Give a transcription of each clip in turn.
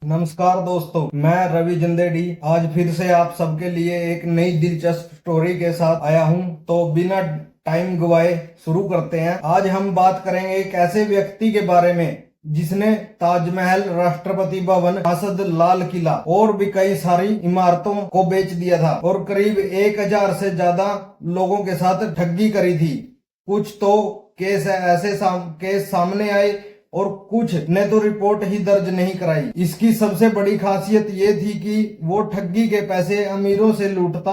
नमस्कार दोस्तों, मैं रवि जंदेडी आज फिर से आप सबके लिए एक नई दिलचस्प स्टोरी के साथ आया हूं। तो बिना टाइम गवाए शुरू करते हैं। आज हम बात करेंगे एक ऐसे व्यक्ति के बारे में जिसने ताजमहल, राष्ट्रपति भवन, असद, लाल किला और भी कई सारी इमारतों को बेच दिया था और करीब 1000 से ज्यादा लोगों के साथ ठगी करी थी। कुछ तो केस सामने आए और कुछ ने तो रिपोर्ट ही दर्ज नहीं कराई। इसकी सबसे बड़ी खासियत ये थी कि वो ठगी के पैसे अमीरों से लूटता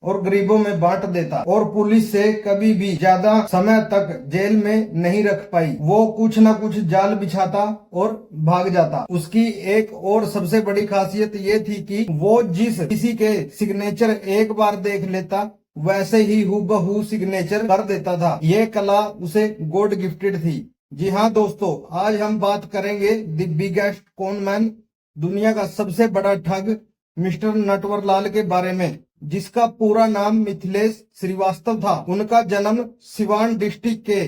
और गरीबों में बांट देता और पुलिस से कभी भी ज्यादा समय तक जेल में नहीं रख पाई। वो कुछ ना कुछ जाल बिछाता और भाग जाता। उसकी एक और सबसे बड़ी खासियत ये थी कि वो जिस किसी के सिग्नेचर एक बार देख लेता वैसे ही हूबहू सिग्नेचर कर देता था। ये कला उसे गॉड गिफ्टेड थी। जी हाँ दोस्तों, आज हम बात करेंगे द बिगेस्ट कॉनमैन, दुनिया का सबसे बड़ा ठग मिस्टर नटवरलाल के बारे में, जिसका पूरा नाम मिथिलेश श्रीवास्तव था। उनका जन्म सिवान डिस्ट्रिक्ट के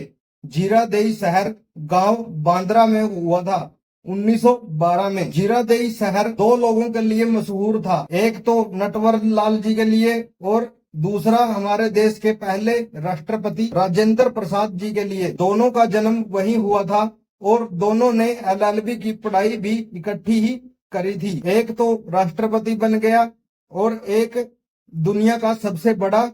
जीरादेई शहर गांव बांद्रा में हुआ था 1912 में। जीरादेई शहर दो लोगों के लिए मशहूर था, एक तो नटवरलाल जी के लिए और दूसरा हमारे देश के पहले राष्ट्रपति राजेंद्र प्रसाद जी के लिए। दोनों का जन्म वहीं हुआ था और दोनों ने एलएलबी की पढ़ाई भी इकट्ठी ही करी थी। एक तो राष्ट्रपति बन गया और एक दुनिया का सबसे बड़ा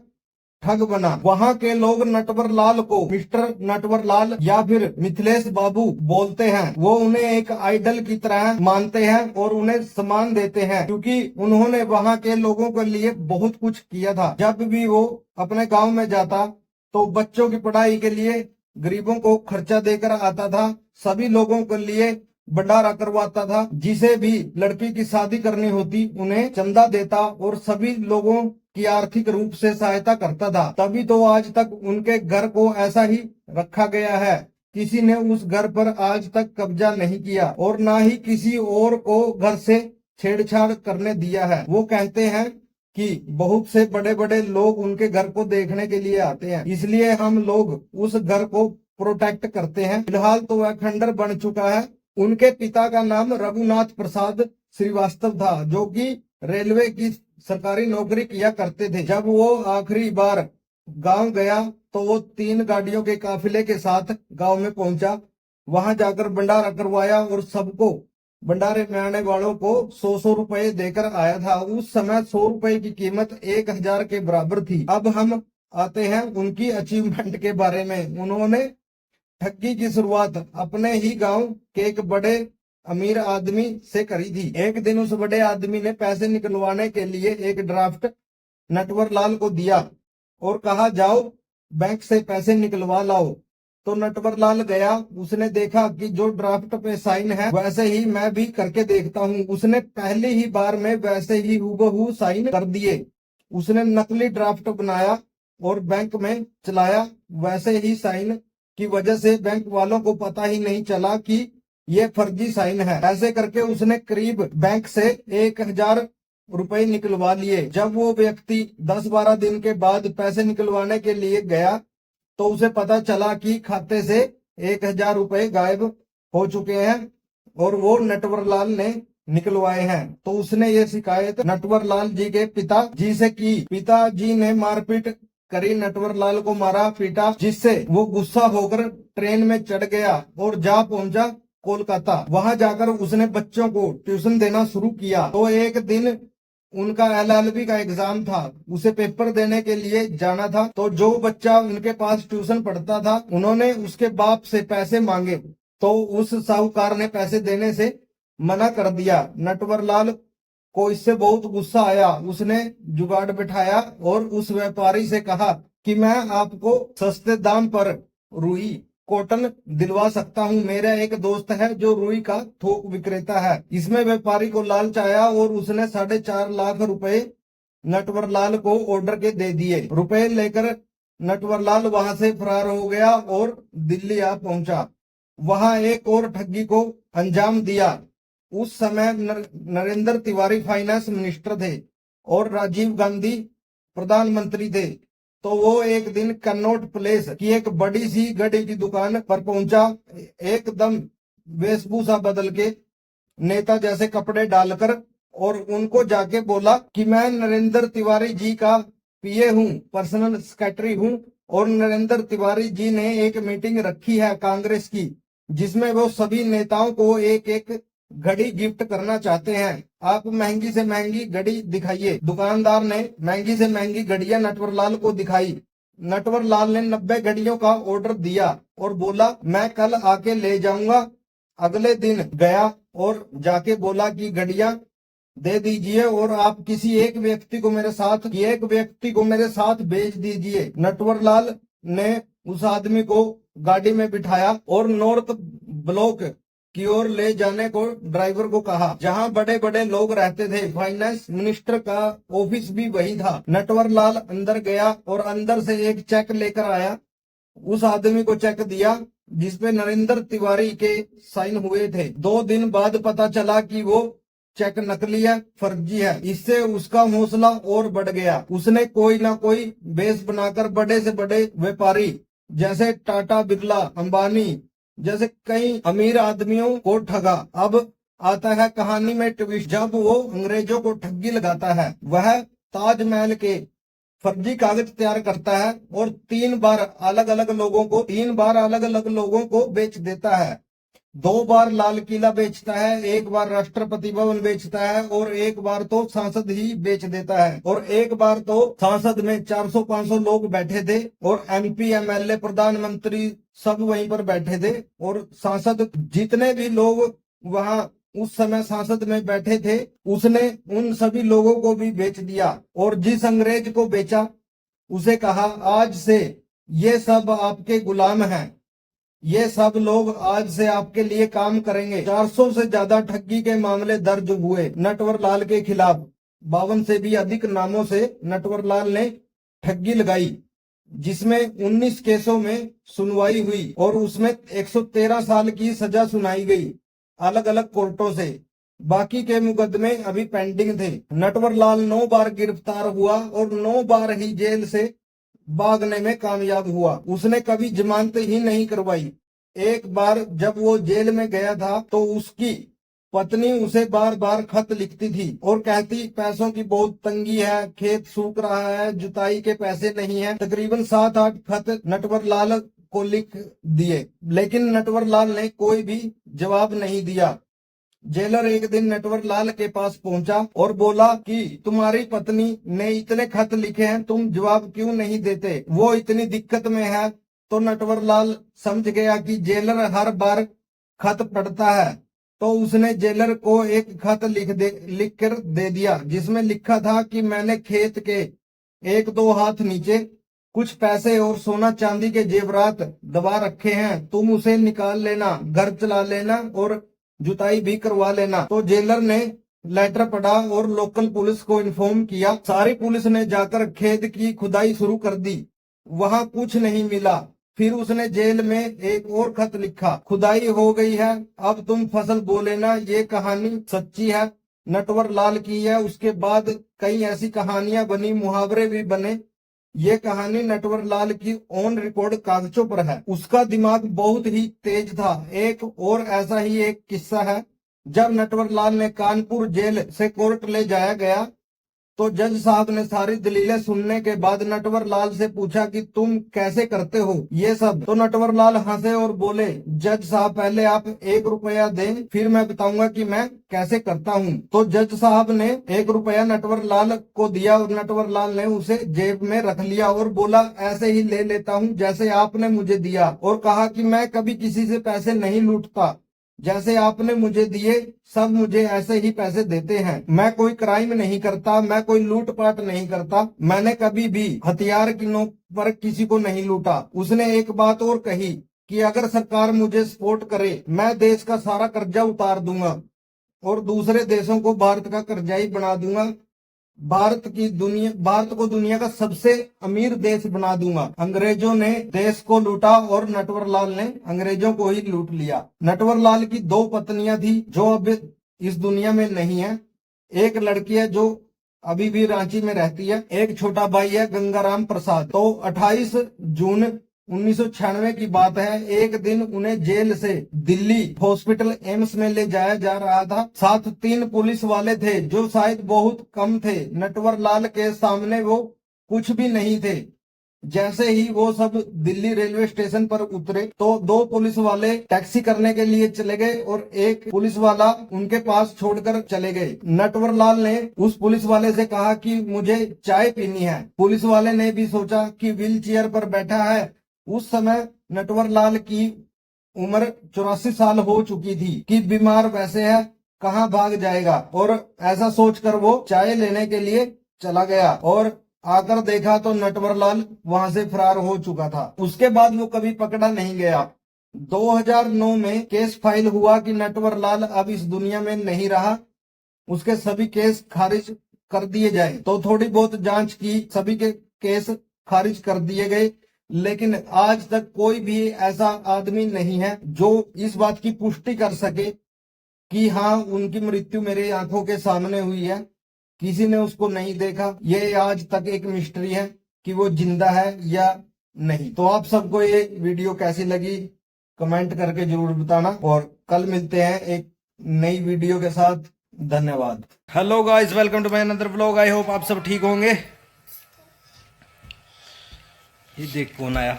ठग बना। वहाँ के लोग नटवरलाल को मिस्टर नटवरलाल या फिर मिथिलेश बाबू बोलते हैं। वो उन्हें एक आइडल की तरह मानते हैं और उन्हें सम्मान देते हैं क्योंकि उन्होंने वहाँ के लोगों के लिए बहुत कुछ किया था। जब भी वो अपने गांव में जाता तो बच्चों की पढ़ाई के लिए गरीबों को खर्चा देकर आता था। सभी लोगों के लिए भंडारा करवाता था। जिसे भी लड़की की शादी करनी होती उन्हें चंदा देता और सभी लोगों की आर्थिक रूप से सहायता करता था। तभी तो आज तक उनके घर को ऐसा ही रखा गया है। किसी ने उस घर पर आज तक कब्जा नहीं किया और ना ही किसी और को घर से छेड़छाड़ करने दिया है। वो कहते हैं कि बहुत से बड़े बड़े लोग उनके घर को देखने के लिए आते हैं, इसलिए हम लोग उस घर को प्रोटेक्ट करते हैं। फिलहाल तो वह खंडर बन चुका है। उनके पिता का नाम रघुनाथ प्रसाद श्रीवास्तव था, जो कि रेलवे की सरकारी नौकरी किया करते थे। जब वो आखिरी बार गांव गया तो वो 3 गाड़ियों के काफिले के साथ गांव में पहुंचा। वहां जाकर भंडारा करवाया और सबको, भंडारे में आने वालों को 100-100 रुपए देकर आया था। उस समय 100 रुपए की कीमत 1000 के बराबर थी। अब हम आते हैं उनकी अचीवमेंट के बारे में। उन्होंने ठगी की शुरुआत अपने ही गांव के एक बड़े अमीर आदमी से करी थी। एक दिन उस बड़े आदमी ने पैसे निकलवाने के लिए एक ड्राफ्ट नटवरलाल को दिया और कहा, जाओ बैंक से पैसे निकलवा लाओ। तो नटवरलाल गया। उसने देखा कि जो ड्राफ्ट पे साइन है वैसे ही मैं भी करके देखता हूँ। उसने पहली ही बार में वैसे ही हूबहू साइन कर दिए। उसने नकली ड्राफ्ट बनाया और बैंक में चलाया। वैसे ही साइन की वजह से बैंक वालों को पता ही नहीं चला कि ये फर्जी साइन है। ऐसे करके उसने करीब बैंक से 1000 रुपए निकलवा लिए। जब वो व्यक्ति 10-12 दिन के बाद पैसे निकलवाने के लिए गया तो उसे पता चला कि खाते से 1000 रुपए गायब हो चुके हैं और वो नटवरलाल ने निकलवाए हैं। तो उसने ये शिकायत नटवरलाल जी के पिताजी से की। पिताजी ने मारपीट करी, नटवरलाल को मारा पीटा, जिससे वो गुस्सा होकर ट्रेन में चढ़ गया और जा पहुंचा कोलकाता। वहां जाकर उसने बच्चों को ट्यूशन देना शुरू किया। तो एक दिन उनका एलएलबी का एग्जाम था, उसे पेपर देने के लिए जाना था। तो जो बच्चा उनके पास ट्यूशन पढ़ता था उन्होंने उसके बाप से पैसे मांगे तो उस साहूकार ने पैसे देने से मना कर दिया। नटवरलाल को इससे बहुत गुस्सा आया। उसने जुगाड़ बिठाया और उस व्यापारी से कहा कि मैं आपको सस्ते दाम पर रुई कॉटन दिलवा सकता हूँ। मेरा एक दोस्त है जो रुई का थोक विक्रेता है। इसमें व्यापारी को लालच आया और उसने 4.5 लाख रुपए नटवरलाल को ऑर्डर के दे दिए। रुपए लेकर नटवरलाल वहां से फरार हो गया और दिल्ली आ पहुंचा। वहां एक और ठगी को अंजाम दिया। उस समय नरेंद्र तिवारी फाइनेंस मिनिस्टर थे और राजीव गांधी प्रधानमंत्री थे। तो वो एक दिन कन्नॉट प्लेस की एक बड़ी सी घड़ी की दुकान पर पहुंचा। एकदम वेशभूषा बदल के नेता जैसे कपड़े डालकर और उनको जाके बोला कि मैं नरेंद्र तिवारी जी का पीए हूँ, पर्सनल सेक्रेटरी हूँ, और नरेंद्र तिवारी जी ने एक मीटिंग रखी है कांग्रेस की, जिसमें वो सभी नेताओं को एक एक घड़ी गिफ्ट करना चाहते हैं। आप महंगी से महंगी घड़ी दिखाइए। दुकानदार ने महंगी से महंगी घड़ियां नटवरलाल को दिखाई। नटवरलाल ने 90 घड़ियों का ऑर्डर दिया और बोला मैं कल आके ले जाऊंगा। अगले दिन गया और जाके बोला कि घड़ियां दे दीजिए और आप किसी एक व्यक्ति को मेरे साथ भेज दीजिए। नटवरलाल ने उस आदमी को गाड़ी में बिठाया और नॉर्थ ब्लॉक की ओर ले जाने को ड्राइवर को कहा, जहां बड़े बड़े लोग रहते थे। फाइनेंस मिनिस्टर का ऑफिस भी वही था। नटवरलाल अंदर गया और अंदर से एक चेक लेकर आया। उस आदमी को चेक दिया जिसपे नरेंद्र तिवारी के साइन हुए थे। 2 दिन बाद पता चला कि वो चेक नकली है, फर्जी है। इससे उसका हौसला और बढ़ गया। उसने कोई ना कोई बेस बनाकर बड़े से बड़े व्यापारी जैसे टाटा, बिरला, अंबानी जैसे कई अमीर आदमियों को ठगा। अब आता है कहानी में ट्विस्ट। जब वो अंग्रेजों को ठगी लगाता है, वह ताजमहल के फर्जी कागज तैयार करता है और 3 बार अलग अलग लोगों को बेच देता है। 2 बार लाल किला बेचता है, 1 बार राष्ट्रपति भवन बेचता है और 1 बार तो सांसद ही बेच देता है। और 1 बार तो सांसद में 400-500 लोग बैठे थे और एमपी, एमएलए, प्रधानमंत्री सब वहीं पर बैठे थे। और सांसद जितने भी लोग वहां उस समय सांसद में बैठे थे, उसने उन सभी लोगों को भी बेच दिया। और जिस अंग्रेज को बेचा उसे कहा आज से ये सब आपके गुलाम हैं, ये सब लोग आज से आपके लिए काम करेंगे। 400 से ज्यादा ठगी के मामले दर्ज हुए नटवरलाल के खिलाफ। 52 से भी अधिक नामों से नटवरलाल ने ठगी लगाई, जिसमें 19 केसों में सुनवाई हुई और उसमें 113 साल की सजा सुनाई गई अलग अलग कोर्टों से। बाकी के मुकदमे अभी पेंडिंग थे। नटवरलाल 9 बार गिरफ्तार हुआ और 9 बार ही जेल से भागने में कामयाब हुआ। उसने कभी जमानत ही नहीं करवाई। एक बार जब वो जेल में गया था तो उसकी पत्नी उसे बार बार खत लिखती थी और कहती पैसों की बहुत तंगी है, खेत सूख रहा है, जुताई के पैसे नहीं है। तकरीबन 7-8 खत नटवरलाल को लिख दिए, लेकिन नटवरलाल ने कोई भी जवाब नहीं दिया। जेलर एक दिन नटवरलाल के पास पहुंचा और बोला कि तुम्हारी पत्नी ने इतने खत लिखे हैं, तुम जवाब क्यों नहीं देते, वो इतनी दिक्कत में है। तो नटवरलाल समझ गया कि जेलर हर बार खत पढ़ता है, तो उसने जेलर को एक खत लिख कर दे दिया, जिसमें लिखा था कि मैंने खेत के 1-2 हाथ नीचे कुछ पैसे और सोना चांदी के जेवरात दबा रखे हैं, तुम उसे निकाल लेना, घर चला लेना और जुताई भी करवा लेना। तो जेलर ने लेटर पढ़ा और लोकल पुलिस को इन्फॉर्म किया। सारी पुलिस ने जाकर खेत की खुदाई शुरू कर दी, वहां कुछ नहीं मिला। फिर उसने जेल में एक और खत लिखा, खुदाई हो गई है, अब तुम फसल बो लेना। ये कहानी सच्ची है, नटवरलाल की है। उसके बाद कई ऐसी कहानियां बनी, मुहावरे भी बने। ये कहानी नटवरलाल की ऑन रिकॉर्ड कागजों पर है। उसका दिमाग बहुत ही तेज था। एक और ऐसा ही एक किस्सा है। जब नटवरलाल ने कानपुर जेल से कोर्ट ले जाया गया तो जज साहब ने सारी दलीलें सुनने के बाद नटवरलाल से पूछा कि तुम कैसे करते हो ये सब। तो नटवरलाल हंसे और बोले, जज साहब पहले आप 1 रुपया दें, फिर मैं बताऊंगा कि मैं कैसे करता हूँ। तो जज साहब ने 1 रुपया नटवरलाल को दिया और नटवरलाल ने उसे जेब में रख लिया और बोला, ऐसे ही ले लेता हूँ जैसे आपने मुझे दिया। और कहा कि मैं कभी किसी से पैसे नहीं लूटता, जैसे आपने मुझे दिए सब मुझे ऐसे ही पैसे देते हैं। मैं कोई क्राइम नहीं करता, मैं कोई लूटपाट नहीं करता, मैंने कभी भी हथियार की नोक पर किसी को नहीं लूटा। उसने एक बात और कही कि अगर सरकार मुझे सपोर्ट करे, मैं देश का सारा कर्जा उतार दूंगा और दूसरे देशों को भारत का कर्जाई बना दूंगा। भारत को दुनिया का सबसे अमीर देश बना दूंगा। अंग्रेजों ने देश को लूटा और नटवरलाल ने अंग्रेजों को ही लूट लिया। नटवरलाल की 2 पत्नियां थी जो अब इस दुनिया में नहीं है। एक लड़की है जो अभी भी रांची में रहती है, एक छोटा भाई है गंगाराम प्रसाद। तो 28 जून 1996 की बात है। एक दिन उन्हें जेल से दिल्ली हॉस्पिटल एम्स में ले जाया जा रहा था। साथ 3 पुलिस वाले थे जो शायद बहुत कम थे। नटवर लाल के सामने वो कुछ भी नहीं थे। जैसे ही वो सब दिल्ली रेलवे स्टेशन पर उतरे तो 2 पुलिस वाले टैक्सी करने के लिए चले गए और एक पुलिस वाला उनके पास छोड़कर चले गए। नटवर लाल ने उस पुलिस वाले से कहा कि मुझे चाय पीनी है। पुलिस वाले ने भी सोचा कि व्हील चेयर पर बैठा है। उस समय नटवर लाल की उम्र 84 साल हो चुकी थी कि बीमार वैसे है, कहाँ भाग जाएगा। और ऐसा सोचकर वो चाय लेने के लिए चला गया और आकर देखा तो नटवरलाल वहां से फरार हो चुका था। उसके बाद वो कभी पकड़ा नहीं गया। 2009 में केस फाइल हुआ कि नटवरलाल अब इस दुनिया में नहीं रहा, उसके सभी केस खारिज कर दिए जाए। तो थोड़ी बहुत जांच की, सभी के केस खारिज कर दिए गए। लेकिन आज तक कोई भी ऐसा आदमी नहीं है जो इस बात की पुष्टि कर सके कि हाँ उनकी मृत्यु मेरी आंखों के सामने हुई है। किसी ने उसको नहीं देखा। ये आज तक एक मिस्ट्री है कि वो जिंदा है या नहीं। तो आप सबको ये वीडियो कैसी लगी कमेंट करके जरूर बताना और कल मिलते हैं एक नई वीडियो के साथ। धन्यवाद। Hello guys, welcome to my another vlog. I hope आप सब ठीक होंगे। ये देख कौन आया।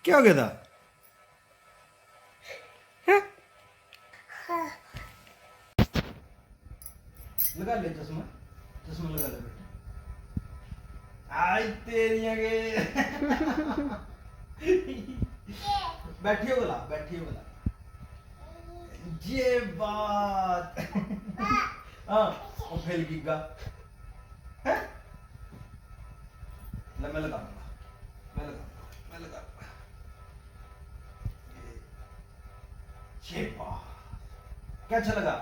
क्या हो गया था? लगा ले चश्मा, चश्मा लगा ले बेटा। आई तेरी आगे। बैठियो बोला, बैठियो बोला। ये बात। हाँ, वो फेल गिगा है। मैं लगाऊंगा, मैं लगाऊंगा, मैं लगाऊंगा। ये बात क्या अच्छा लगा?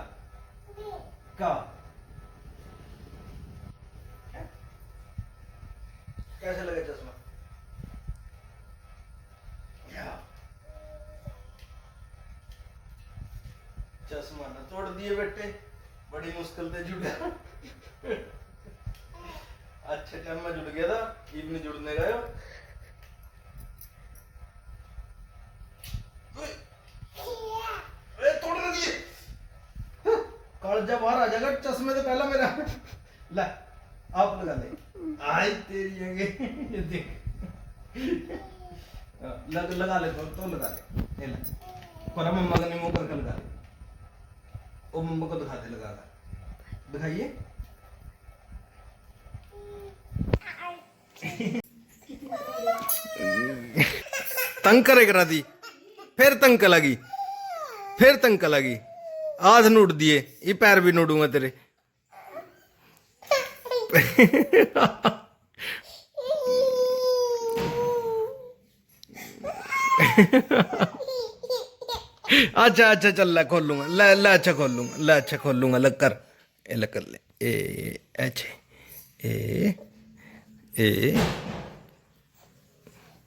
क्या कैसा लगा चश्मा? चश्मा ना तोड़ दिए बेटे, बड़ी मुश्किल से जुड़ा। अच्छे टाइम में जुड़ गया था, इवनी जुड़ने गए। तोड़ ना दिए। कालजा बाहर आ जाएगा चश्मे तो पहला मेरा। ले आप लगा ले। आई तेरी आगे। ये देख, लगा ले तो लगा ले। ये ले पर मम्मा का मुंह करके लगा ले। ओ मम्मा को दिखा दे, लगा कर दिखाइए। तंग करे करा दी, फिर तंग लगी, फिर तंग लगी। हाथ नूट दिए, ये पैर भी नूडूंगा तेरे। अच्छा अच्छा चल ला खोल लूंगा, ला ला अच्छा खोल लूंगा, ला अच्छा खोल लूंगा। लग कर ए, लग कर ले ए अच्छे ए ए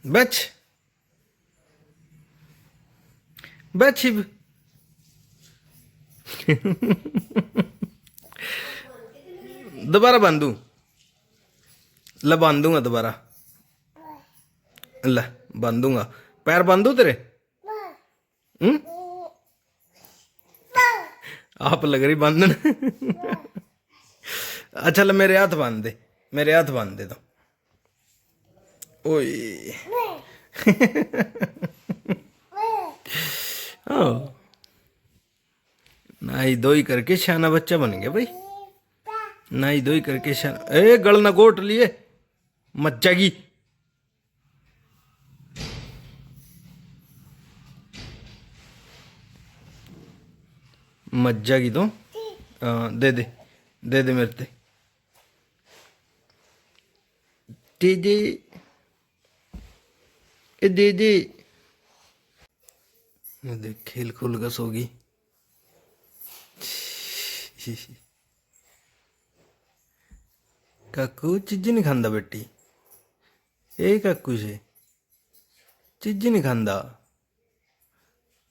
बच बच। दोबारा बांधू? ला बांधूंगा दोबारा, ला बांधूंगा। पैर बांधू तेरे? आप लग रही बांधन। अच्छा ले मेरे हाथ बांध दे, मेरे हाथ बांध दे तो। ओए। नाई धोई करके शाना बच्चा बन गया भाई। नाई धोई करके शाना। ए गल ना गोट लिए मच्छा की। मज्जा की तो दे दे, दे दे मेरे ते दे दे दे। देख खेल खुल का सोगी। काकू चीज नहीं खांदा बेटी। ए काकू से चीज नहीं खांदा।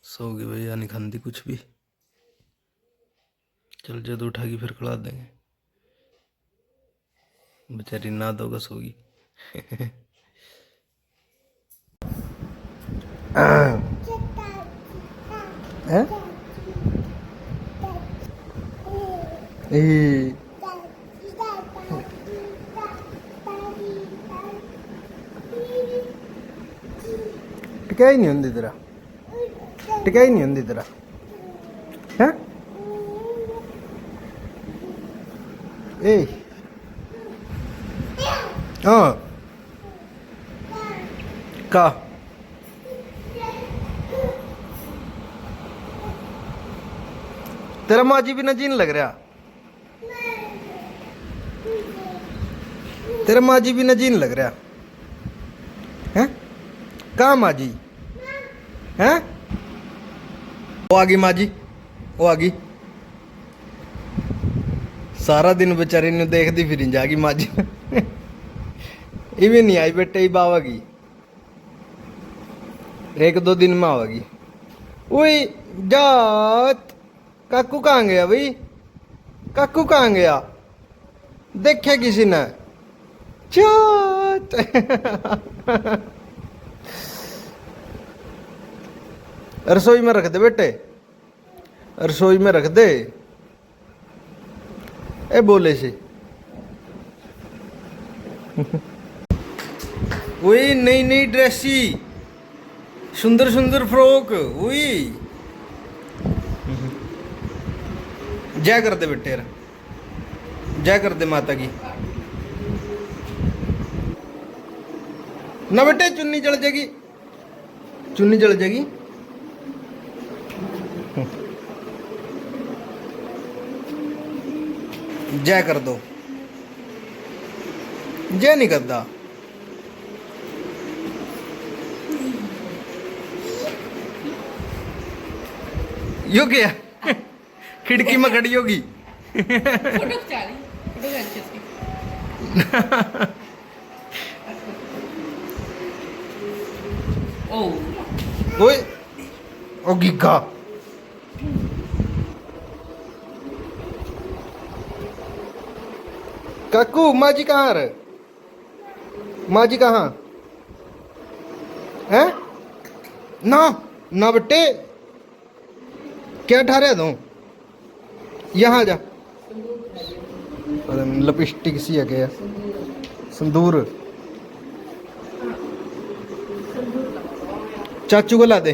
सोगी भैया, नहीं खांदी कुछ भी। चल जद उठागी फिर खिला देंगे। बेचारी ना दोगा सोगी। हैं? ए, टिका ही नहीं होंदी तेरा, टिका ही नहीं होंदी तेरा हैं? ए हाँ का तेरा माजी भी ना जीन लग रहा, तेरा माजी भी ना जीन लग रहा हैं? कहाँ माजी हैं? वो आ गई माजी, वो आ गई। सारा दिन बेचारी ने देखती फिर जागी माजी। इवी नहीं आई बेटे, ही आवेगी, एक दो दिन में आवेगी। वही जात काकू कहाँ गया भाई, काकू कहाँ गया, देखे किसी ने जात। रसोई में रख दे बेटे, रसोई में रख दे। ए बोले से वही नई नई ड्रेसी, सुंदर सुंदर फ्रॉक, वही जय कर दे बेटे, जय कर दे माता की ना बेटे, चुन्नी जल जाएगी, चुन्नी जल जाएगी। जय कर दो, जय नहीं करता। यो क्या खिड़की में खड़ी होगी। फोटो खिंचा रही, फोटो खींच इसकी। ओए ओ गिगा, काकू माजी कहाँ रे, माजी कहाँ है? ना ना बेटे, क्या ठहरे तू, यहाँ जा। लिपस्टिक सी है क्या, संदूर, चाचू को ला दे।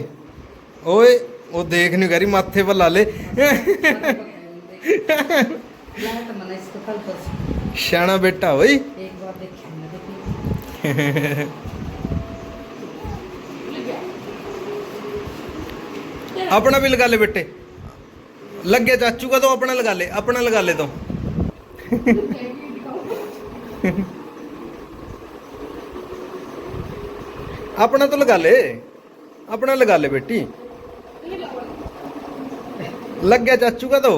ओए वो देख नहीं करी, माथे पर ला ले। शाना बेटा भाई। अपना भी लगा ले बेटे, लग गया चाचू का तो अपना लगा ले, अपना लगा ले तो। अपना तो लगा ले, अपना लगा ले बेटी, लग गया चाचू का तो।